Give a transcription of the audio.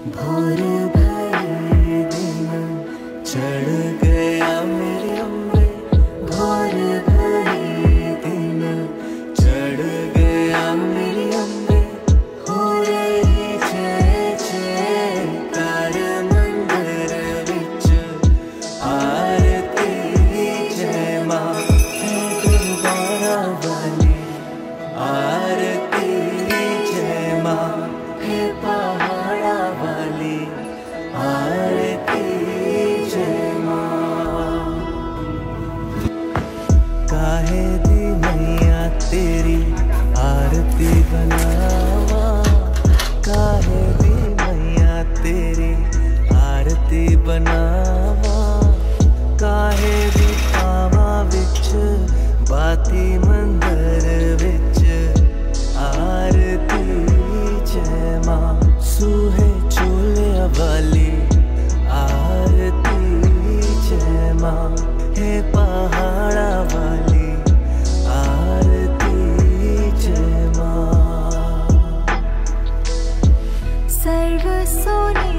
भोर भरी दिन चढ़ गया मेरे अम्बे, भोर भरी दिन चढ़ गया मेरे अम्बे। हो रही जय जयकार मंदिर विच आरती जय मां है दरबारा वाली, आरती जय मां है पहाड़ा वाली, आरती जय मां। काहे दी मैया तेरी आरती बनावा, काहे दी मैया तेरी आरती बनावा। काहे दी पावा विच बाती मंदिर विच आरती जय मां। सूहे चोलिया वाली आरती जय मां है पहाड़ा वाली, आरती जय मां। सर्व सोने